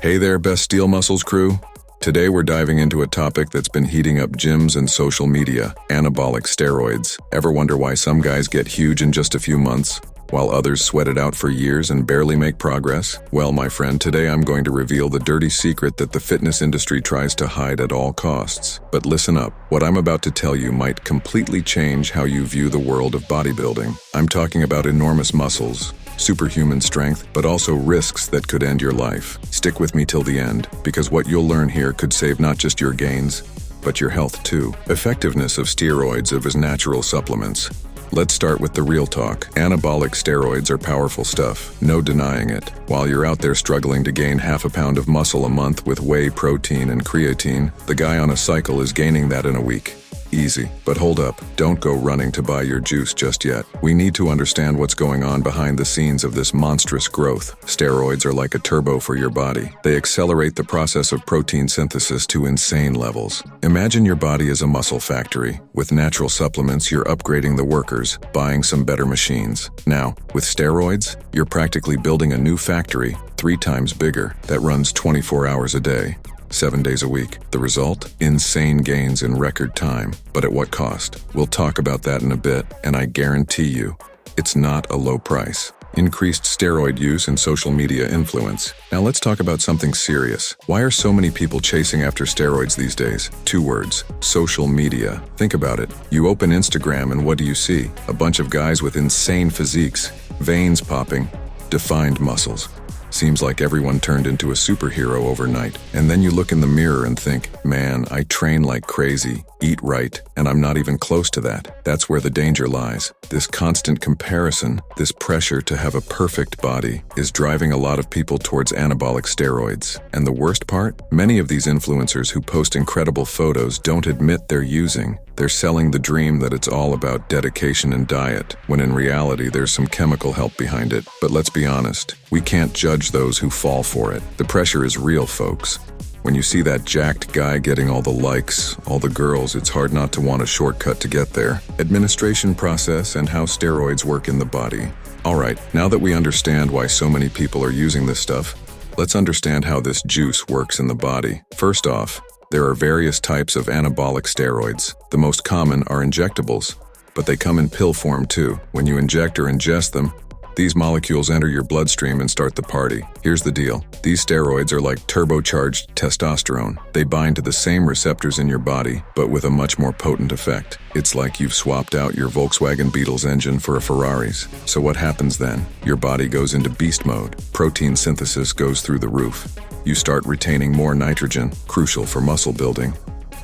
Hey there, Best Steel Muscles crew. Today we're diving into a topic that's been heating up gyms and social media, anabolic steroids. Ever wonder why some guys get huge in just a few months, while others sweat it out for years and barely make progress? Well, my friend, today I'm going to reveal the dirty secret that the fitness industry tries to hide at all costs. But listen up, what I'm about to tell you might completely change how you view the world of bodybuilding. I'm talking about enormous muscles, superhuman strength, but also risks that could end your life. Stick with me till the end, because what you'll learn here could save not just your gains, but your health too. Effectiveness of steroids as natural supplements. Let's start with the real talk. Anabolic steroids are powerful stuff, no denying it. While you're out there struggling to gain half a pound of muscle a month with whey protein and creatine, the guy on a cycle is gaining that in a week. Easy. But hold up, don't go running to buy your juice just yet. We need to understand what's going on behind the scenes of this monstrous growth. Steroids are like a turbo for your body. They accelerate the process of protein synthesis to insane levels. Imagine your body as a muscle factory. With natural supplements, you're upgrading the workers, buying some better machines. Now, with steroids, you're practically building a new factory, 3 times bigger, that runs 24 hours a day. 7 days a week. The result? Insane gains in record time. But at what cost? We'll talk about that in a bit, and I guarantee you, it's not a low price. Increased steroid use and social media influence. Now let's talk about something serious. Why are so many people chasing after steroids these days? 2 words: social media. Think about it. You open Instagram and what do you see? A bunch of guys with insane physiques, veins popping, defined muscles. Seems like everyone turned into a superhero overnight. And then you look in the mirror and think, man, I train like crazy, eat right, and I'm not even close to that. That's where the danger lies. This constant comparison, this pressure to have a perfect body, is driving a lot of people towards anabolic steroids. And the worst part? Many of these influencers who post incredible photos don't admit they're using. They're selling the dream that it's all about dedication and diet, when in reality there's some chemical help behind it. But let's be honest, we can't judge those who fall for it. The pressure is real, folks. When you see that jacked guy getting all the likes, all the girls, it's hard not to want a shortcut to get there. Administration process and how steroids work in the body. Alright, now that we understand why so many people are using this stuff, let's understand how this juice works in the body. First off, there are various types of anabolic steroids. The most common are injectables, but they come in pill form too. When you inject or ingest them, these molecules enter your bloodstream and start the party. Here's the deal. These steroids are like turbocharged testosterone. They bind to the same receptors in your body, but with a much more potent effect. It's like you've swapped out your Volkswagen Beetle's engine for a Ferrari's. So what happens then? Your body goes into beast mode. Protein synthesis goes through the roof. You start retaining more nitrogen, crucial for muscle building,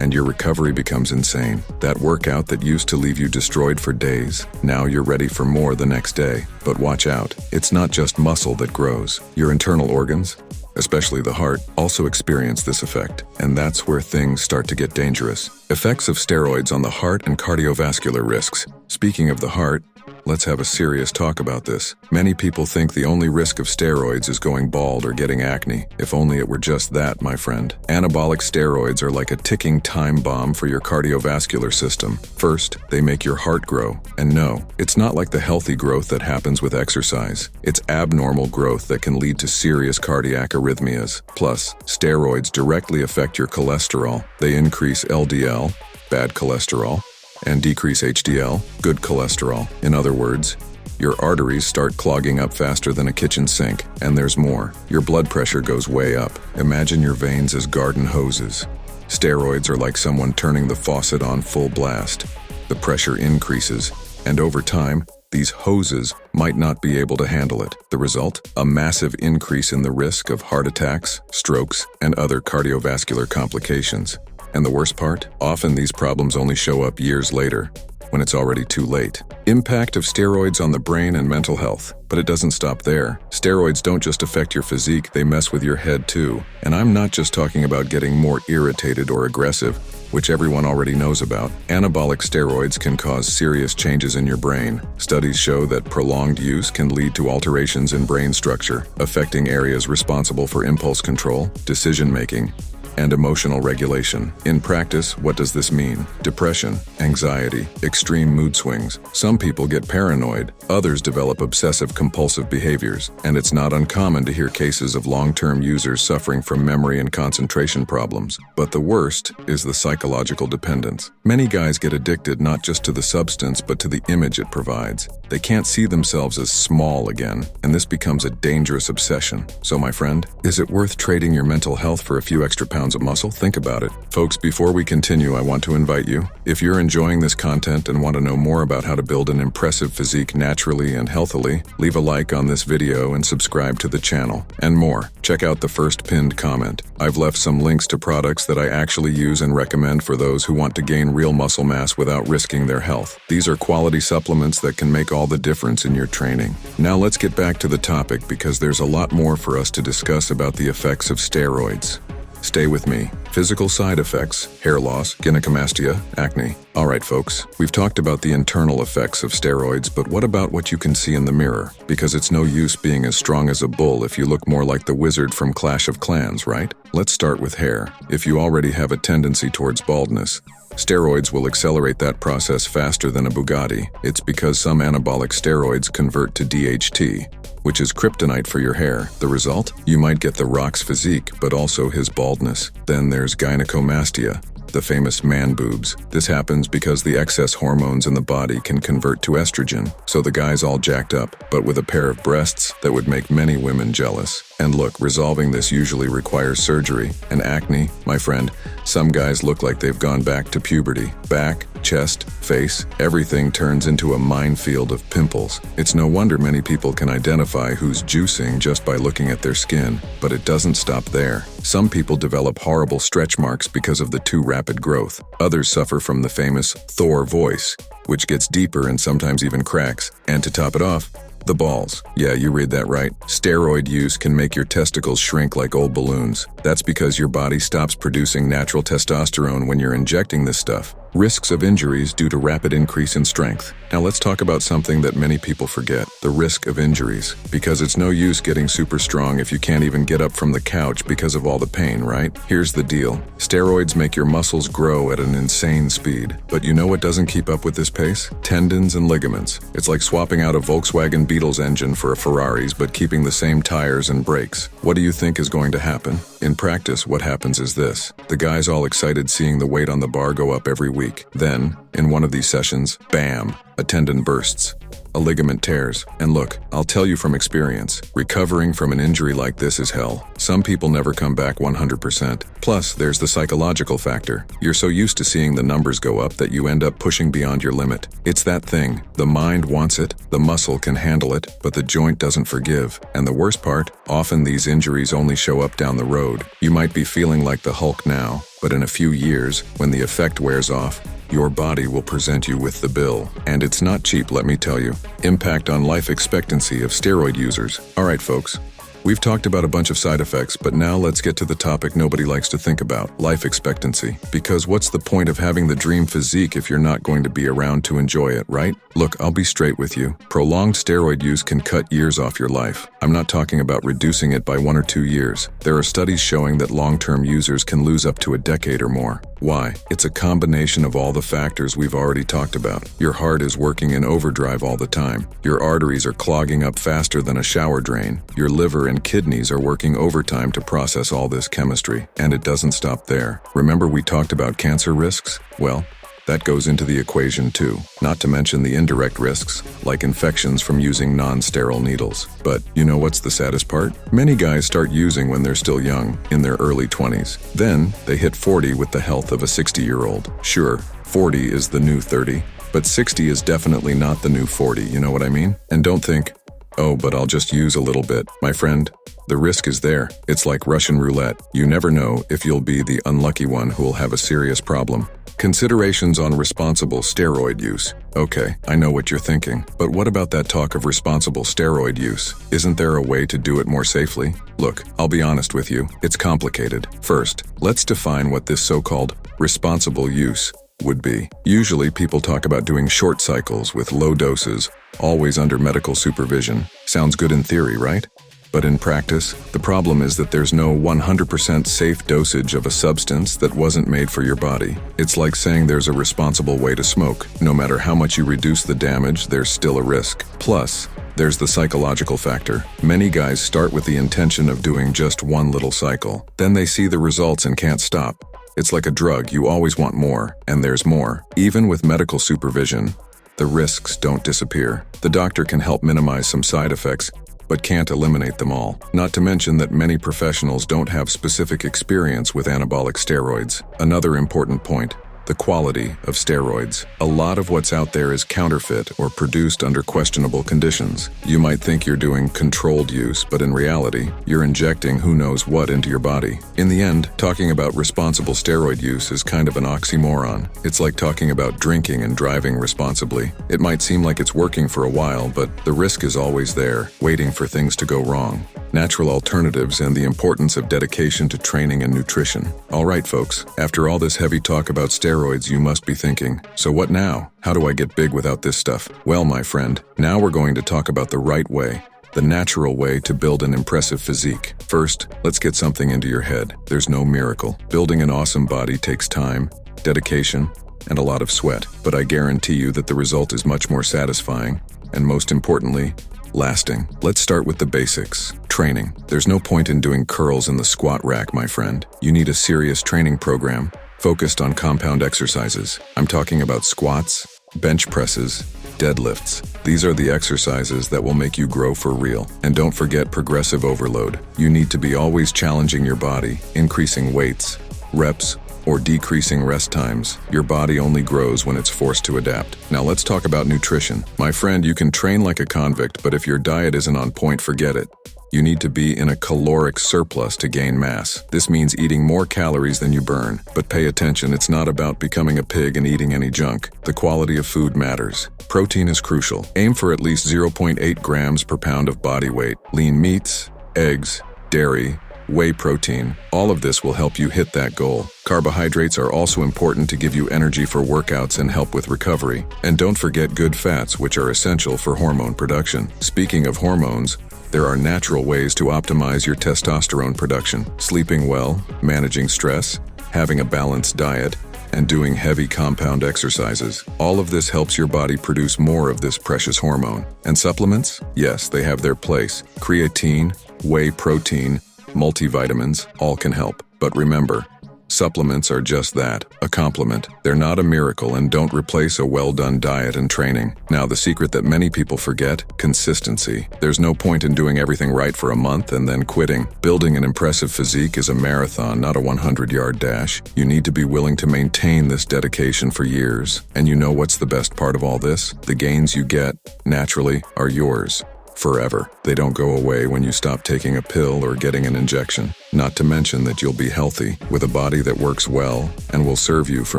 and your recovery becomes insane. That workout that used to leave you destroyed for days, now you're ready for more the next day. But watch out, it's not just muscle that grows. Your internal organs, especially the heart, also experience this effect, and that's where things start to get dangerous. Effects of steroids on the heart and cardiovascular risks. Speaking of the heart, let's have a serious talk about this. Many people think the only risk of steroids is going bald or getting acne. If only it were just that, my friend. Anabolic steroids are like a ticking time bomb for your cardiovascular system. First, they make your heart grow. And no, it's not like the healthy growth that happens with exercise. It's abnormal growth that can lead to serious cardiac arrhythmias. Plus, steroids directly affect your cholesterol. They increase LDL, bad cholesterol, and decrease HDL, good cholesterol. In other words, your arteries start clogging up faster than a kitchen sink. And there's more. Your blood pressure goes way up. Imagine your veins as garden hoses. Steroids are like someone turning the faucet on full blast. The pressure increases, and over time, these hoses might not be able to handle it. The result? A massive increase in the risk of heart attacks, strokes, and other cardiovascular complications. And the worst part? Often these problems only show up years later, when it's already too late. Impact of steroids on the brain and mental health. But it doesn't stop there. Steroids don't just affect your physique, they mess with your head too. And I'm not just talking about getting more irritated or aggressive, which everyone already knows about. Anabolic steroids can cause serious changes in your brain. Studies show that prolonged use can lead to alterations in brain structure, affecting areas responsible for impulse control, decision-making, and emotional regulation. In practice, what does this mean? Depression, anxiety, extreme mood swings. Some people get paranoid, others develop obsessive-compulsive behaviors, and it's not uncommon to hear cases of long-term users suffering from memory and concentration problems. But the worst is the psychological dependence. Many guys get addicted not just to the substance but to the image it provides. They can't see themselves as small again, and this becomes a dangerous obsession. So my friend, is it worth trading your mental health for a few extra pounds of muscle? Think about it. Folks, before we continue, I want to invite you, if you're enjoying this content and want to know more about how to build an impressive physique naturally and healthily, leave a like on this video and subscribe to the channel. And more, check out the first pinned comment. I've left some links to products that I actually use and recommend for those who want to gain real muscle mass without risking their health. These are quality supplements that can make all the difference in your training. Now let's get back to the topic because there's a lot more for us to discuss about the effects of steroids. Stay with me. Physical side effects, hair loss, gynecomastia, acne. Alright folks, we've talked about the internal effects of steroids, but what about what you can see in the mirror? Because it's no use being as strong as a bull if you look more like the wizard from Clash of Clans, right? Let's start with hair. If you already have a tendency towards baldness, steroids will accelerate that process faster than a Bugatti. It's because some anabolic steroids convert to DHT, which is kryptonite for your hair. The result? You might get The Rock's physique, but also his baldness. Then there's gynecomastia, the famous man boobs. This happens because the excess hormones in the body can convert to estrogen, so the guy's all jacked up, but with a pair of breasts that would make many women jealous. And look, resolving this usually requires surgery. And acne, my friend, some guys look like they've gone back to puberty. Back, chest, face, everything turns into a minefield of pimples. It's no wonder many people can identify who's juicing just by looking at their skin, but it doesn't stop there. Some people develop horrible stretch marks because of the too rapid growth. Others suffer from the famous Thor voice, which gets deeper and sometimes even cracks. And to top it off, the balls. Yeah, you read that right. Steroid use can make your testicles shrink like old balloons. That's because your body stops producing natural testosterone when you're injecting this stuff. Risks of injuries due to rapid increase in strength. Now let's talk about something that many people forget, the risk of injuries. Because it's no use getting super strong if you can't even get up from the couch because of all the pain, right? Here's the deal. Steroids make your muscles grow at an insane speed. But you know what doesn't keep up with this pace? Tendons and ligaments. It's like swapping out a Volkswagen Beetle's engine for a Ferrari's but keeping the same tires and brakes. What do you think is going to happen? In practice, what happens is this. The guy's all excited seeing the weight on the bar go up every week. Then, in one of these sessions, bam, a tendon bursts, a ligament tears. And look, I'll tell you from experience, recovering from an injury like this is hell. Some people never come back 100%. Plus, there's the psychological factor. You're so used to seeing the numbers go up that you end up pushing beyond your limit. It's that thing. The mind wants it, the muscle can handle it, but the joint doesn't forgive. And the worst part, often these injuries only show up down the road. You might be feeling like the Hulk now, but in a few years, when the effect wears off, your body will present you with the bill. And it's not cheap, let me tell you. Impact on life expectancy of steroid users. Alright folks, we've talked about a bunch of side effects, but now let's get to the topic nobody likes to think about, life expectancy. Because what's the point of having the dream physique if you're not going to be around to enjoy it, right? Look, I'll be straight with you. Prolonged steroid use can cut years off your life. I'm not talking about reducing it by 1 or 2 years. There are studies showing that long-term users can lose up to a decade or more. Why? It's a combination of all the factors we've already talked about. Your heart is working in overdrive all the time. Your arteries are clogging up faster than a shower drain. Your liver and kidneys are working overtime to process all this chemistry. And it doesn't stop there. Remember we talked about cancer risks? Well, that goes into the equation too. Not to mention the indirect risks, like infections from using non-sterile needles. But you know what's the saddest part? Many guys start using when they're still young, in their early 20s. Then, they hit 40 with the health of a 60-year-old. Sure, 40 is the new 30, but 60 is definitely not the new 40, you know what I mean? And don't think, oh, but I'll just use a little bit. My friend, the risk is there. It's like Russian roulette. You never know if you'll be the unlucky one who'll have a serious problem. Considerations on responsible steroid use. Okay, I know what you're thinking, but what about that talk of responsible steroid use? Isn't there a way to do it more safely? Look, I'll be honest with you, it's complicated. First, let's define what this so-called responsible use would be. Usually people talk about doing short cycles with low doses, always under medical supervision. Sounds good in theory, right? But in practice, the problem is that there's no 100% safe dosage of a substance that wasn't made for your body. It's like saying there's a responsible way to smoke. No matter how much you reduce the damage, there's still a risk. Plus, there's the psychological factor. Many guys start with the intention of doing just one little cycle. Then they see the results and can't stop. It's like a drug, you always want more, and there's more. Even with medical supervision, the risks don't disappear. The doctor can help minimize some side effects, but can't eliminate them all. Not to mention that many professionals don't have specific experience with anabolic steroids. Another important point: the quality of steroids. A lot of what's out there is counterfeit or produced under questionable conditions. You might think you're doing controlled use, but in reality, you're injecting who knows what into your body. In the end, talking about responsible steroid use is kind of an oxymoron. It's like talking about drinking and driving responsibly. It might seem like it's working for a while, but the risk is always there, waiting for things to go wrong. Natural alternatives and the importance of dedication to training and nutrition. All right, folks, after all this heavy talk about steroids, you must be thinking, so what now? How do I get big without this stuff? Well, my friend, now we're going to talk about the right way, the natural way to build an impressive physique. First, let's get something into your head. There's no miracle. Building an awesome body takes time, dedication, and a lot of sweat, but I guarantee you that the result is much more satisfying, and most importantly, lasting. Let's start with the basics. Training. There's no point in doing curls in the squat rack, my friend. You need a serious training program focused on compound exercises. I'm talking about squats, bench presses, deadlifts. These are the exercises that will make you grow for real. And don't forget progressive overload. You need to be always challenging your body, increasing weights, reps, or decreasing rest times. Your body only grows when it's forced to adapt. Now let's talk about nutrition. My friend, you can train like a convict, but if your diet isn't on point, forget it. You need to be in a caloric surplus to gain mass. This means eating more calories than you burn. But pay attention, it's not about becoming a pig and eating any junk. The quality of food matters. Protein is crucial. Aim for at least 0.8 grams per pound of body weight. Lean meats, eggs, dairy, whey protein, all of this will help you hit that goal. Carbohydrates are also important to give you energy for workouts and help with recovery. And don't forget good fats, which are essential for hormone production. Speaking of hormones, there are natural ways to optimize your testosterone production. Sleeping well, managing stress, having a balanced diet, and doing heavy compound exercises. All of this helps your body produce more of this precious hormone. And supplements? Yes, they have their place. Creatine, whey protein, multivitamins, all can help. But remember, supplements are just that, a complement. They're not a miracle and don't replace a well-done diet and training. Now, the secret that many people forget: consistency. There's no point in doing everything right for a month and then quitting. Building an impressive physique is a marathon, not a 100-yard dash. You need to be willing to maintain this dedication for years. And you know what's the best part of all this? The gains you get, naturally, are yours. Forever. They don't go away when you stop taking a pill or getting an injection. Not to mention that you'll be healthy, with a body that works well and will serve you for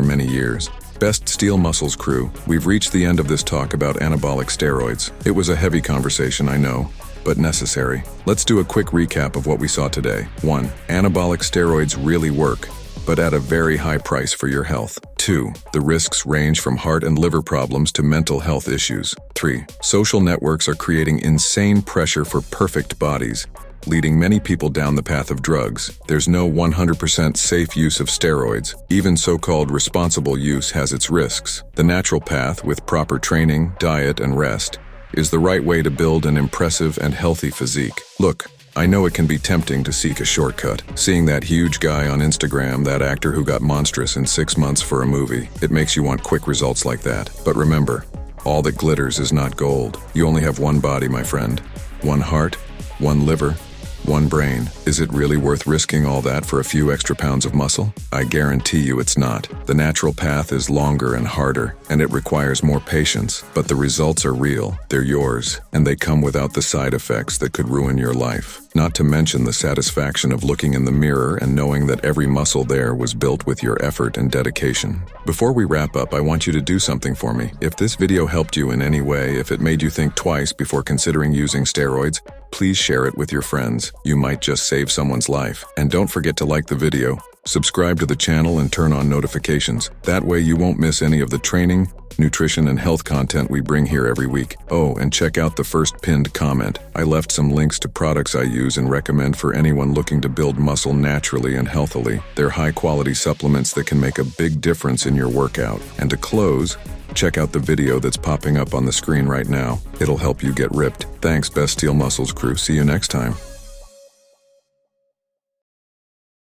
many years. Best Steel Muscles crew, we've reached the end of this talk about anabolic steroids. It was a heavy conversation, I know, but necessary. Let's do a quick recap of what we saw today. 1. Anabolic steroids really work, but at a very high price for your health. 2. The risks range from heart and liver problems to mental health issues. 3. Social networks are creating insane pressure for perfect bodies, leading many people down the path of drugs. There's no 100% safe use of steroids. Even so-called responsible use has its risks. The natural path, with proper training, diet, and rest, is the right way to build an impressive and healthy physique. Look, I know it can be tempting to seek a shortcut. Seeing that huge guy on Instagram, that actor who got monstrous in 6 months for a movie, it makes you want quick results like that. But remember, all that glitters is not gold. You only have one body, my friend. One heart, one liver, one brain. Is it really worth risking all that for a few extra pounds of muscle? I guarantee you it's not. The natural path is longer and harder, and it requires more patience, but the results are real. They're yours, and they come without the side effects that could ruin your life. Not to mention the satisfaction of looking in the mirror and knowing that every muscle there was built with your effort and dedication. Before we wrap up, I want you to do something for me. If this video helped you in any way, if it made you think twice before considering using steroids, please share it with your friends. You might just save someone's life. And don't forget to like the video, Subscribe to the channel and turn on notifications. That way you won't miss any of the training, nutrition, and health content we bring here every week. Oh, and check out the first pinned comment. I left some links to products I use and recommend for anyone looking to build muscle naturally and healthily. They're high-quality supplements that can make a big difference in your workout. And to close, check out the video that's popping up on the screen right now. It'll help you get ripped. Thanks, Best Steel Muscles crew. See you next time.